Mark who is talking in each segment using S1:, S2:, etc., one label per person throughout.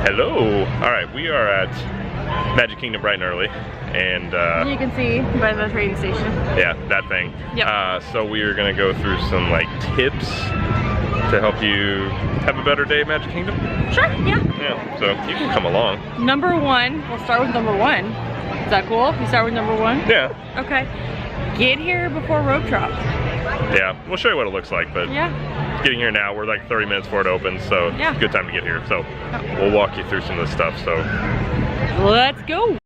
S1: Hello. All right, we are at Magic Kingdom bright and early, and
S2: you can see by the train station.
S1: Yeah, that thing.
S2: Yep.
S1: So we are gonna go through some like tips to help you have a better day at Magic Kingdom.
S2: Sure. Yeah.
S1: Yeah. So you can come along.
S2: Number one. We'll start with number one. Is that cool? You start with number one.
S1: Yeah.
S2: Okay. Get here before rope drop.
S1: Yeah. We'll show you what it looks like, but
S2: yeah.
S1: Getting here now, we're like 30 minutes before it opens, so
S2: yeah.
S1: It's a good time to get here. So we'll walk you through some of the stuff. So
S2: let's go.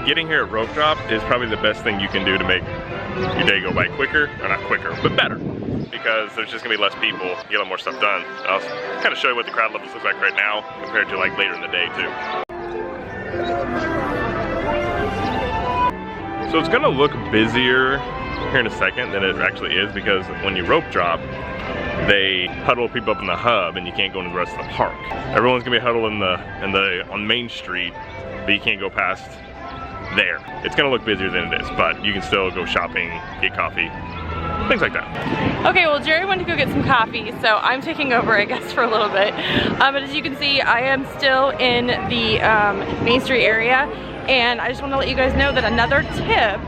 S1: getting here at rope drop is probably the best thing you can do to make your day go by quicker, or not quicker, but better, because there's just gonna be less people, you get a lot more stuff done. I'll kind of show you what the crowd levels look like right now compared to like later in the day too. So it's gonna look busier here in a second than it actually is, because when you rope drop, they huddle people up in the hub and you can't go into the rest of the park. Everyone's gonna be huddled on Main Street, but you can't go past there. It's gonna look busier than it is, but you can still go shopping, get coffee, things like that.
S2: Okay, well Jerry went to go get some coffee, so I'm taking over, I guess, for a little bit. But as you can see, I am still in the Main Street area, and I just want to let you guys know that another tip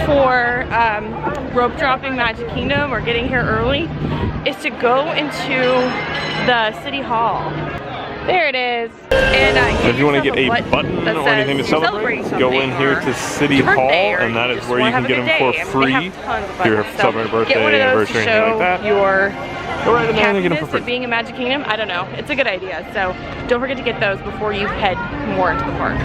S2: for rope dropping Magic Kingdom or getting here early is to go into the City Hall. There it is. And
S1: if you want to get a button or anything to celebrate, go in here to City Hall, and that is where you can get them for free. If you're celebrating a birthday, anniversary, anything like that.
S2: Your
S1: go right in there and get them for free.
S2: Of being a Magic Kingdom, I don't know. It's a good idea. So don't forget to get those before you head more into the park.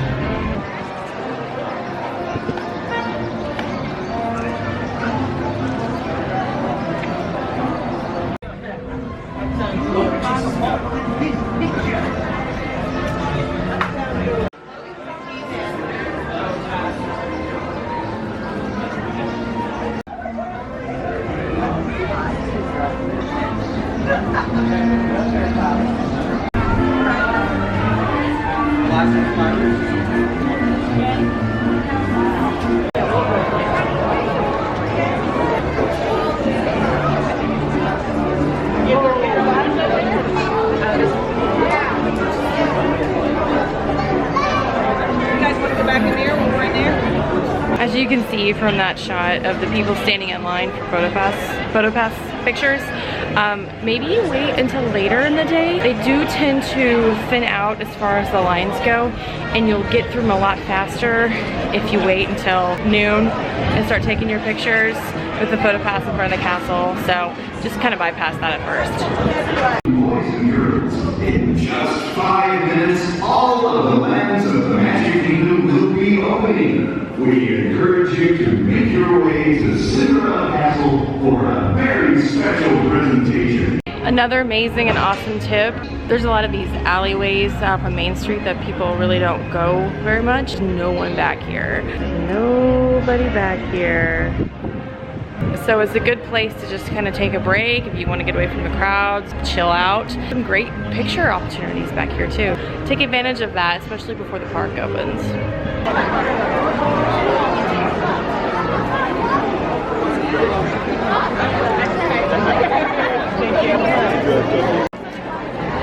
S2: As you can see from that shot of the people standing in line for PhotoPass pictures, maybe wait until later in the day. They do tend to thin out as far as the lines go, and you'll get through them a lot faster if you wait until noon and start taking your pictures with the PhotoPass in front of the castle. So just kind of bypass that at first.
S3: Boys and girls, in just 5 minutes, all of the lands of the Magic Kingdom will be opening. We encourage you to make your way to Cinderella Castle for a very special presentation.
S2: Another amazing and awesome tip, there's a lot of these alleyways on Main Street that people really don't go very much. No one back here. Nobody back here. So it's a good place to just kind of take a break if you want to get away from the crowds, chill out. Some great picture opportunities back here too. Take advantage of that, especially before the park opens.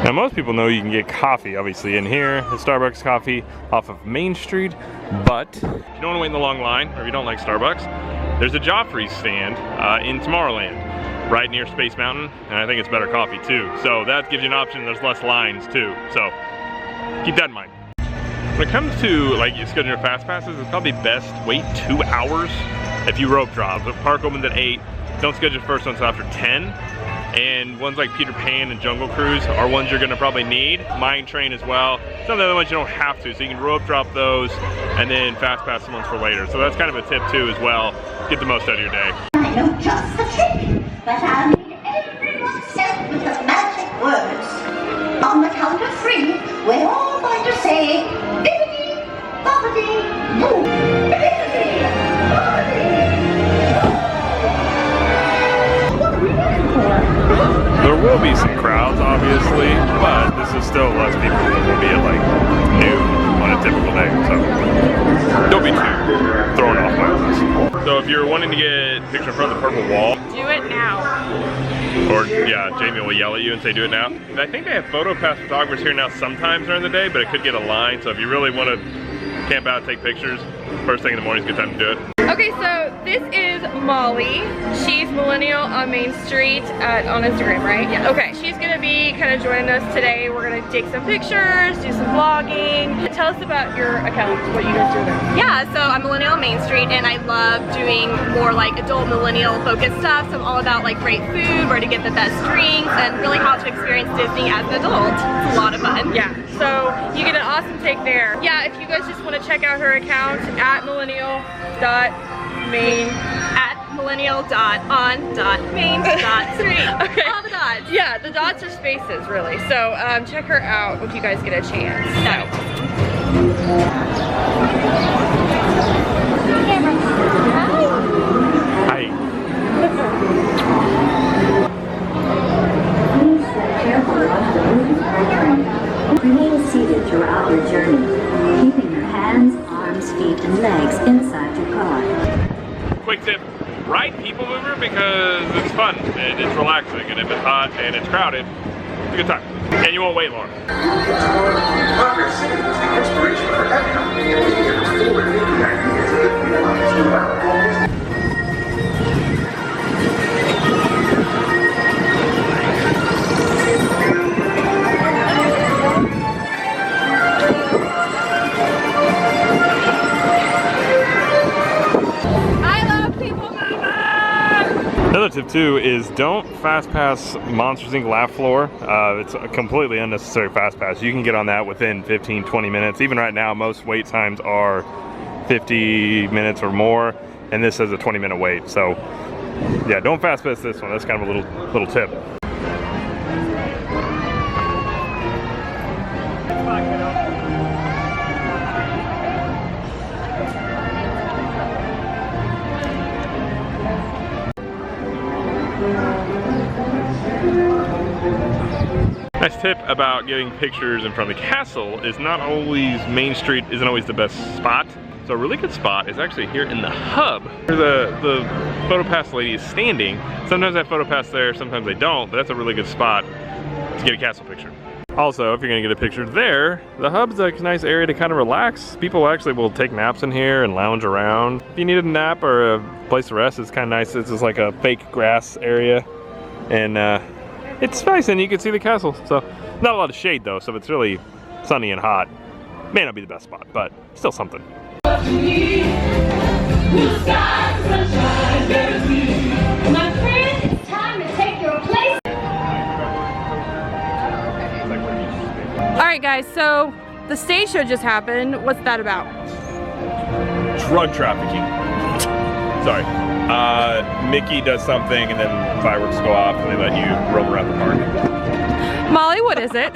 S1: Now most people know you can get coffee obviously in here, the Starbucks coffee off of Main Street, but if you don't want to wait in the long line, or if you don't like Starbucks, there's a Joffrey's stand in Tomorrowland, right near Space Mountain, and I think it's better coffee too. So that gives you an option, there's less lines too, so keep that in mind. When it comes to like you scheduling your fast passes, it's probably best wait 2 hours if you rope drop. The park opens at 8, don't schedule your first one until after 10. And ones like Peter Pan and Jungle Cruise are ones you're gonna probably need. Mine Train as well. Some of the other ones you don't have to, so you can rope drop those and then fast pass some ones for later. So that's kind of a tip too as well. Get the most out of your day.
S4: I know just the trick, but I'll need everyone's help with the magic words. On the count of
S1: will be some crowds, obviously, but this is still less people than will be at like noon on a typical day, so don't be too thrown off by this. So if you're wanting to get a picture in front of the purple wall,
S2: Do it now.
S1: or yeah, Jamie will yell at you and say do it now. And I think they have PhotoPass photographers here now sometimes during the day, but it could get a line, so if you really want to camp out, take pictures, first thing in the morning is a good time to do it.
S2: Okay, so this is Molly. She's Millennial on Main Street on Instagram, right? Yeah. Okay, she's gonna be kind of joining us today. We're gonna take some pictures, do some vlogging. Tell us about your account, what you guys do there.
S4: Yeah, so I'm Millennial on Main Street and I love doing more like adult millennial focused stuff. So I'm all about like great food, where to get the best drinks, and really how to experience Disney as an adult. It's a lot of fun.
S2: Yeah, so you get an awesome take there. Yeah, if you guys just want to check out her account at millennial.main.
S4: At millennial.on.main.street.
S2: Okay.
S4: All the dots.
S2: Yeah, the dots are spaces really. So check her out if you guys get a chance. So.
S1: Hi.
S5: Remain seated throughout your journey, keeping your hands, arms, feet, and legs inside your car.
S1: Quick tip, ride People Mover because it's fun and it's relaxing, and if it's hot and it's crowded, it's a good time. And you won't wait long.
S3: Progress is the inspiration for everyone. We can forward-thinking ideas that realize the power.
S1: Another tip too is don't fast pass Monsters Inc. Laugh Floor. It's a completely unnecessary fast pass. You can get on that within 15-20 minutes. Even right now, most wait times are 50 minutes or more, and this has a 20-minute wait. So yeah, don't fast pass this one. That's kind of a little tip. Nice tip about getting pictures in front of the castle is not always Main Street isn't always the best spot. So a really good spot is actually here in the hub where the PhotoPass lady is standing. Sometimes they have PhotoPass there, sometimes they don't, but that's a really good spot to get a castle picture. Also, if you're gonna get a picture there, the hub's a nice area to kind of relax. People actually will take naps in here and lounge around. If you needed a nap or a place to rest, it's kind of nice. It's just like a fake grass area. And it's nice, and you can see the castle. So not a lot of shade though, so if it's really sunny and hot, may not be the best spot, but still something.
S2: Alright guys, so the stage show just happened. What's that about?
S1: Drug trafficking. Sorry. Mickey does something and then fireworks go off and they let you roam around the park.
S2: Molly, what is it?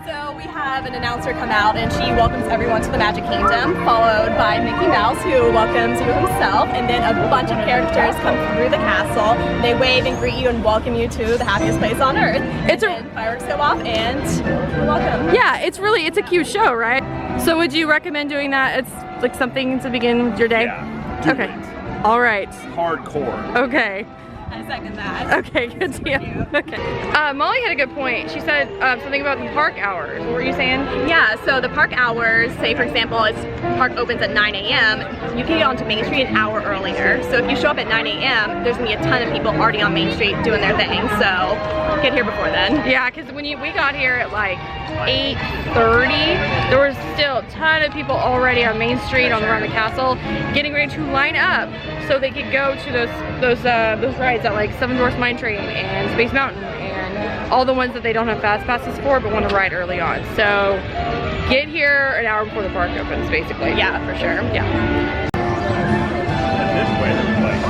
S4: So we have an announcer come out and she welcomes everyone to the Magic Kingdom, followed by Mickey Mouse, who welcomes you himself, and then a bunch of characters come through the castle. They wave and greet you and welcome you to the happiest place on earth. And then fireworks go off and you're welcome.
S2: Yeah, it's a cute show, right? So would you recommend doing that? It's like something to begin with your day?
S1: Yeah, do
S2: okay.
S1: it.
S2: All right.
S1: Hardcore.
S2: Okay.
S4: I second that.
S2: Okay, good deal. Okay. Molly had a good point. She said something about the park hours. What were you saying?
S4: Yeah, so the park hours, say for example, park opens at 9 a.m., you can get onto Main Street an hour earlier. So if you show up at 9 a.m., there's gonna be a ton of people already on Main Street doing their thing. So get here before then.
S2: Yeah, because when we got here at like 8:30, there was still a ton of people already on Main Street around the castle getting ready to line up so they could go to those rides at like Seven Dwarfs Mine Train and Space Mountain and all the ones that they don't have fast passes for but want to ride early on. So get here an hour before the park opens, basically.
S4: Yeah, for sure.
S2: Yeah.
S1: And this way, like,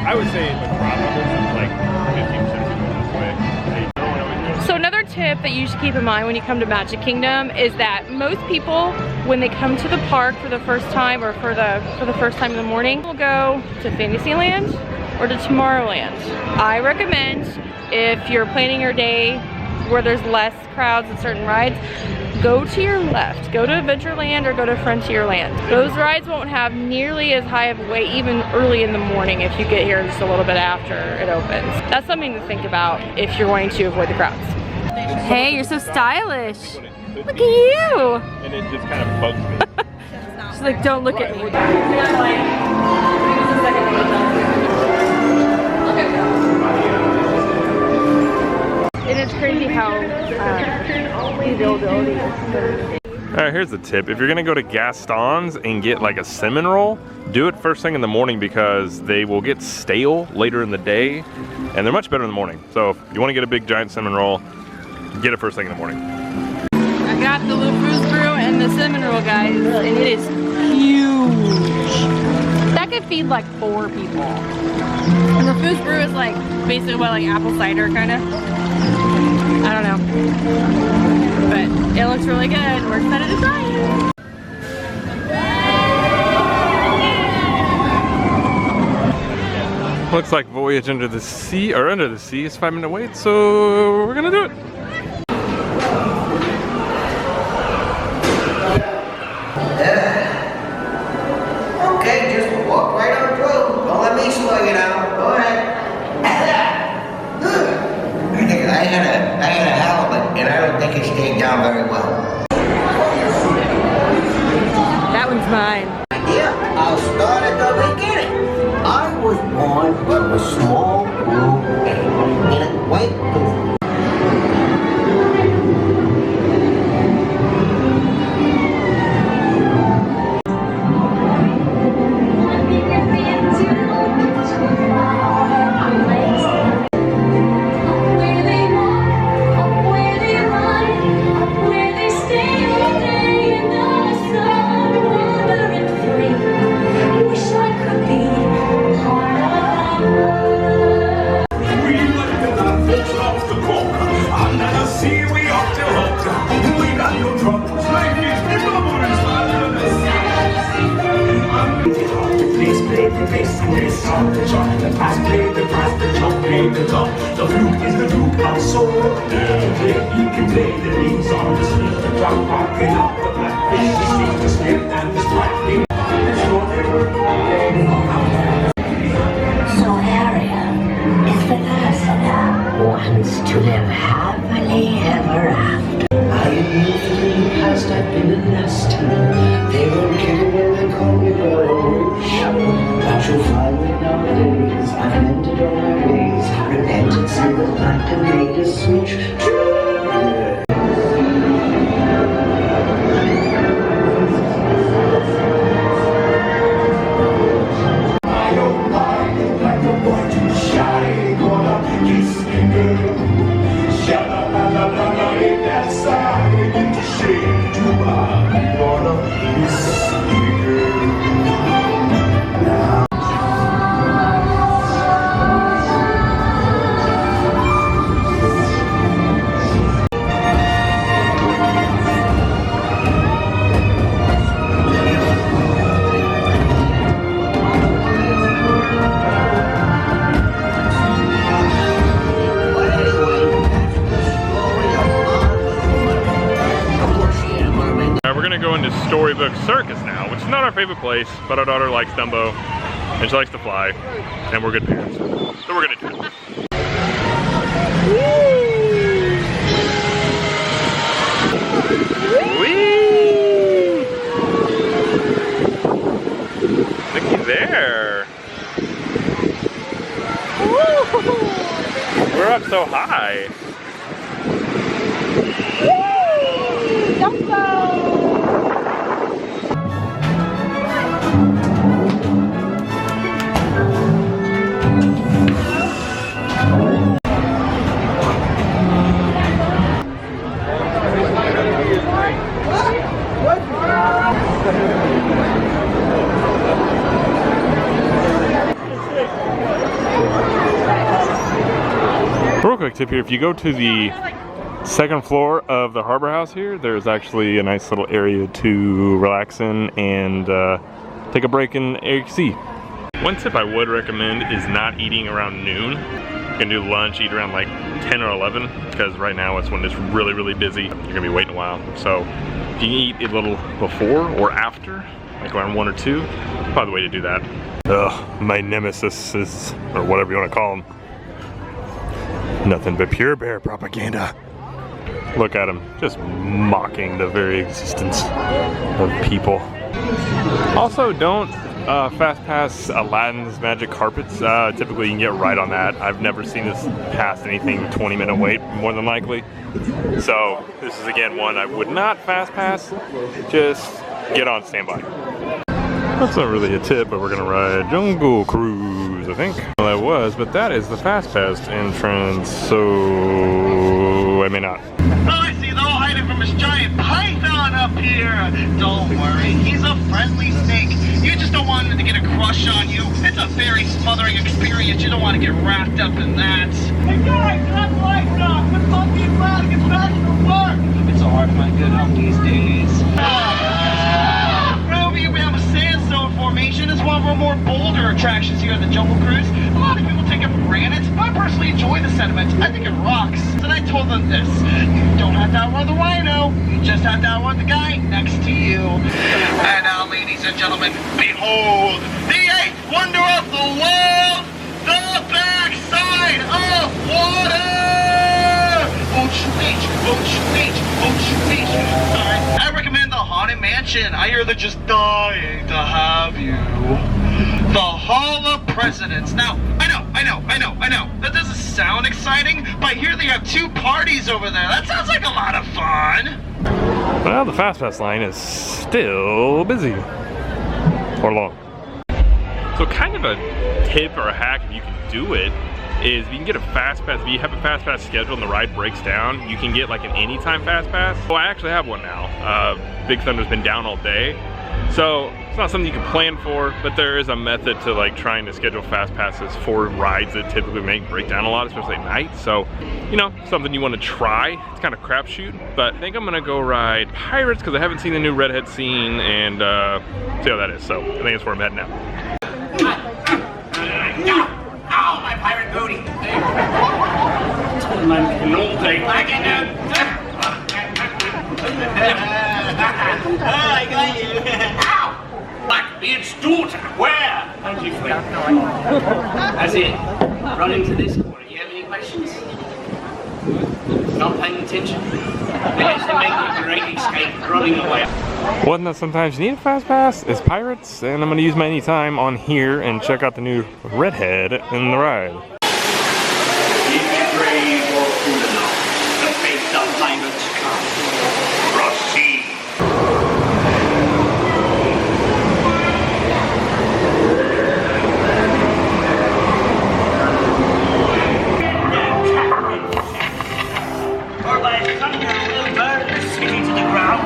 S1: I would say the crowd levels is like 15% of people this way. They don't always go.
S2: So another tip that you should keep in mind when you come to Magic Kingdom is that most people, when they come to the park for the first time or for the first time in the morning, will go to Fantasyland or to Tomorrowland. I recommend, if you're planning your day where there's less crowds at certain rides, go to your left. Go to Adventureland or go to Frontierland. Those rides won't have nearly as high of a wait even early in the morning if you get here just a little bit after it opens. That's something to think about if you're wanting to avoid the crowds. Hey, you're so stylish. Look at you.
S1: And it just kind of bugs me.
S2: She's like, don't look at me. It is crazy how the availability is.
S1: Alright, here's the tip. If you're gonna go to Gaston's and get like a cinnamon roll, do it first thing in the morning because they will get stale later in the day and they're much better in the morning. So if you want to get a big giant cinnamon roll, get it first thing in the morning.
S2: I got the Le Fru's Brew and the cinnamon roll, guys, and it is huge. That could feed like 4 people. And the Fru's Brew is like basically what, like apple cider kind of? I don't know. But it looks really good. We're excited to try it.
S1: Looks like Voyage Under the Sea is 5-minute wait, so we're gonna do it.
S6: Okay, just walk right on through. Don't let me slow you down. Go ahead. I had a halibut, and I don't think it stayed down very well.
S2: That one's mine.
S6: Yeah, I'll start at the beginning. I was born from a small blue egg in a white booth.
S7: The fluke is the fluke of soul. You can play the leaves on the street, the drop rocking up the blackfish, the steam, the slip, and the slightly.
S5: So Ariel is the last wants to live happily ever after.
S6: I immediately passed up in the nest. They won't get it when they call me Rich. But you'll find me nowadays. I've mended all my ways. Repentance and the black and made a switch.
S7: I don't mind like a boy too shy. Gonna kiss me, girl. Sha-la-la-la-la-la, in that side. Into shade to buy. Gonna kiss me, girl.
S1: Go into Storybook Circus now, which is not our favorite place, but our daughter likes Dumbo and she likes to fly, and we're good parents, so we're gonna do it. Whee! Looky there. We're up so high. Real quick tip here, if you go to the second floor of the Harbor House here, there's actually a nice little area to relax in and take a break in AC. One tip I would recommend is not eating around noon. You can do lunch, eat around like 10 or 11, because right now it's when it's really, really busy. You're gonna be waiting a while. So if you can eat a little before or after, like around 1 or 2, probably the way to do that. Ugh, my nemesis is, or whatever you want to call him, nothing but pure bear propaganda. Look at him, just mocking the very existence of people. Also, don't fast pass Aladdin's magic carpets. Typically you can get right on that. I've never seen this past anything 20-minute wait, more than likely. So this is again one I would not fast pass. Just get on standby. That's not really a tip, but we're gonna ride Jungle Cruise, I think. Well, that was, but that is the fast pass entrance, so I may not.
S8: Oh, I see, they're all hiding from this giant python up here. Don't worry, he's a friendly snake. You just don't want him to get a crush on you. It's a very smothering experience. You don't want to get wrapped up in that. Hey guys, that's lights off. Let's all be glad to get back to work. It's so hard to find good help these days. Ruby, we have a sandstone formation. It's one of our more bolder attractions here at the Jungle Cruise. A lot of people take it for granted. I personally enjoy the sediment. I think it rocks. And I told them this. You don't have to outrun the rhino. You just have to outrun the guy next to you. And now, ladies and gentlemen, behold the 8th wonder of the world, the backside of water! Won't you reach? Won't you reach? Won't you reach? Alright, I recommend the Haunted Mansion. I hear they're just dying to have you. The Hall of Presidents. Now, I know. That doesn't sound exciting, but I hear they have 2 parties over there. That sounds like a lot of fun.
S1: Well, the fast pass line is still busy. Or long. So kind of a tip or a hack, if you can do it, is you can get a fast pass. If you have a fast pass schedule and the ride breaks down, you can get like an anytime fast pass. Well, I actually have one now. Big Thunder's been down all day. So it's not something you can plan for, but there is a method to like trying to schedule fast passes for rides that typically break down a lot, especially at night. So, you know, something you want to try. It's kind of crapshoot, but I think I'm gonna go ride Pirates because I haven't seen the new redhead scene and see how that is. So I think that's where I'm heading now.
S8: Ow, my pirate booty! I got you! Ow! Blackbeard's daughter, where? Thank you, Flint. That's it. Run into this corner. You have any questions? Not paying attention? Managed to make a great escape running away.
S1: One that sometimes you need a fast pass is Pirates, and I'm gonna use my anytime on here and check out the new redhead in the ride.
S8: If you're brave or cool enough to face the pirates come, proceed. Or like thunder will burn the city to the ground.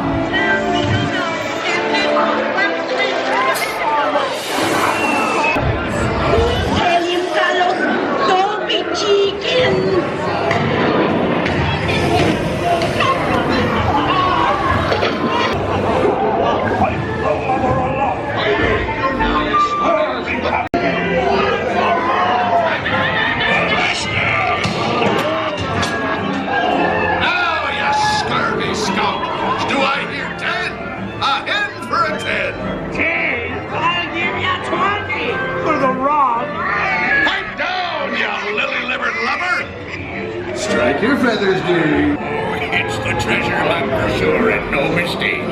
S3: Strike your feathers, dude.
S7: Oh, it's the treasure hunt for sure, and no mistake.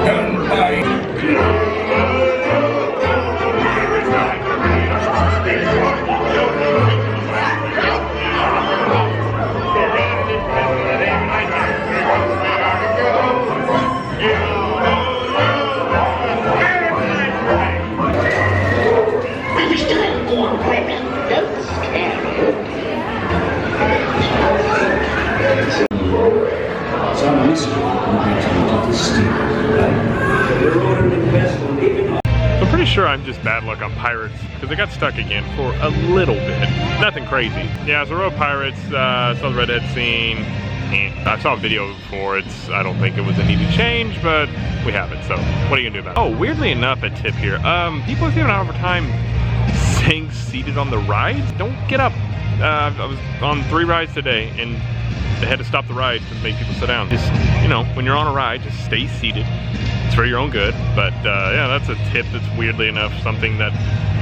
S7: Done by...
S1: I'm pretty sure I'm just bad luck on Pirates because I got stuck again for a little bit. Nothing crazy. Yeah, so I rode Pirates, saw the redhead scene, and I saw a video before. I don't think it was a needed change, but we have it, so what are you gonna do about it? Oh, weirdly enough, a tip here. People seem to have a hard time staying seated on the rides. Don't get up. I was on 3 rides today, and they had to stop the ride to make people sit down. Just, you know, when you're on a ride, just stay seated. It's for your own good. But yeah, that's a tip that's weirdly enough something that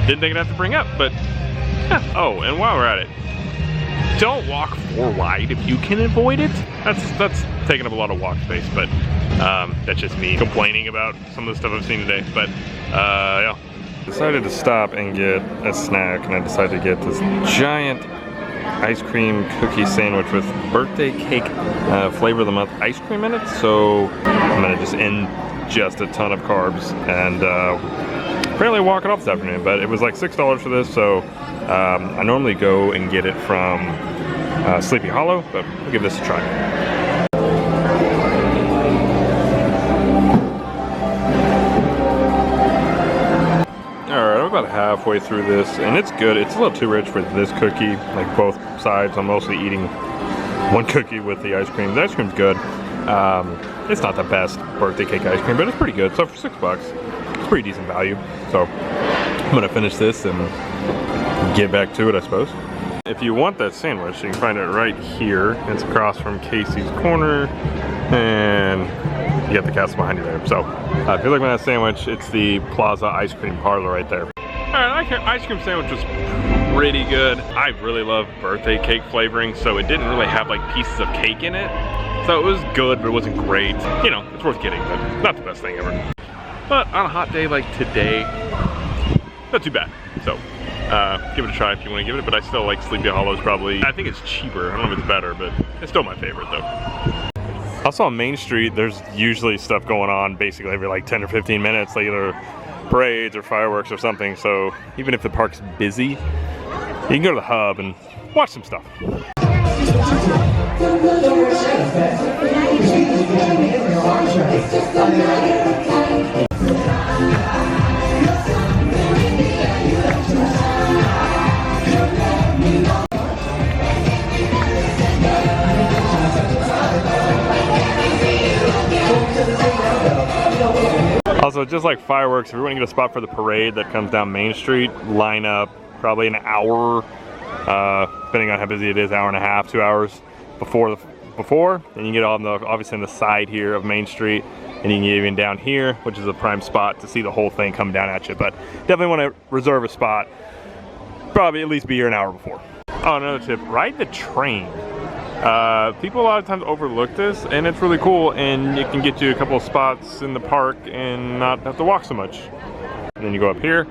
S1: didn't think I'd have to bring up. But yeah. Oh, and while we're at it, don't walk 4 wide if you can avoid it. That's taking up a lot of walk space, but that's just me complaining about some of the stuff I've seen today. But yeah. Decided to stop and get a snack, and I decided to get this giant ice cream cookie sandwich with birthday cake flavor of the month ice cream in it. So I'm gonna just ingest a ton of carbs and apparently walk it off this afternoon. But it was like $6 for this, so I normally go and get it from Sleepy Hollow, but we'll give this a try. About halfway through this, and it's good. It's a little too rich for this cookie, like both sides. I'm mostly eating one cookie with the ice cream. The ice cream's good. It's not the best birthday cake ice cream, but it's pretty good. So for $6, it's pretty decent value. So I'm gonna finish this and get back to it, I suppose. If you want that sandwich, you can find it right here. It's across from Casey's Corner, and you got the castle behind you there. So if you're looking at that sandwich, it's the Plaza Ice Cream Parlor right there. Alright, ice cream sandwich was pretty good. I really love birthday cake flavoring, so it didn't really have like pieces of cake in it. So it was good, but it wasn't great. You know, it's worth getting, but not the best thing ever. But on a hot day like today, not too bad. So give it a try if you want to give it, but I still like Sleepy Hollow's probably. I think it's cheaper. I don't know if it's better, but it's still my favorite though. Also on Main Street, there's usually stuff going on basically every like 10 or 15 minutes, like either parades or fireworks or something. So even if the park's busy, you can go to the hub and watch some stuff. Also, just like fireworks, if you want to get a spot for the parade that comes down Main Street, line up probably an hour, depending on how busy it is, hour and a half, 2 hours before. Then you get on the obviously on the side here of Main Street, and you can get even down here, which is a prime spot to see the whole thing come down at you. But definitely want to reserve a spot. Probably at least be here an hour before. Oh, another tip: ride the train. People a lot of times overlook this, and it's really cool, and it can get you a couple of spots in the park and not have to walk so much. And then you go up here,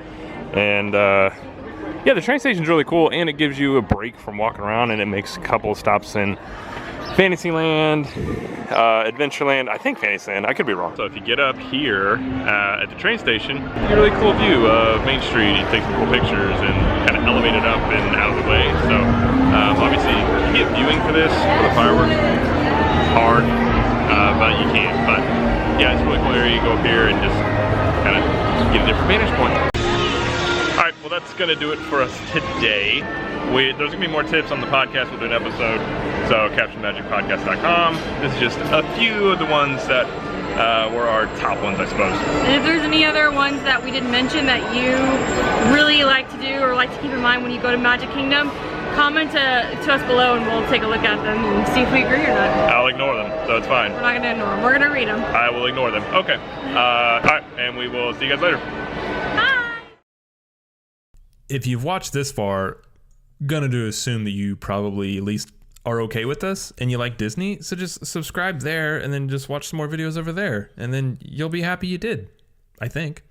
S1: and yeah, the train station's really cool, and it gives you a break from walking around, and it makes a couple of stops in Fantasyland, Adventureland, I think Fantasyland, I could be wrong. So if you get up here at the train station, you get a really cool view of Main Street. You take some cool pictures and kind of elevate it up and out of the way. So obviously you get viewing for this, for the fireworks, hard, but you can. But yeah, it's really cool area. You go up here and just kind of get a different vantage point. All right, well that's gonna do it for us today. There's gonna be more tips on the podcast. We'll do an episode, so CaptionMagicPodcast.com. This is just a few of the ones that were our top ones, I suppose.
S2: And if there's any other ones that we didn't mention that you really like to do or like to keep in mind when you go to Magic Kingdom, comment to us below and we'll take a look at them and see if we agree or not.
S1: I'll ignore them, so it's fine.
S2: We're not gonna ignore them, we're gonna read them.
S1: I will ignore them. Okay. All right, and we will see you guys later.
S2: Bye!
S9: If you've watched this far, gonna to assume that you probably at least are okay with us and you like Disney, so just subscribe there and then just watch some more videos over there, and then you'll be happy you did, I think.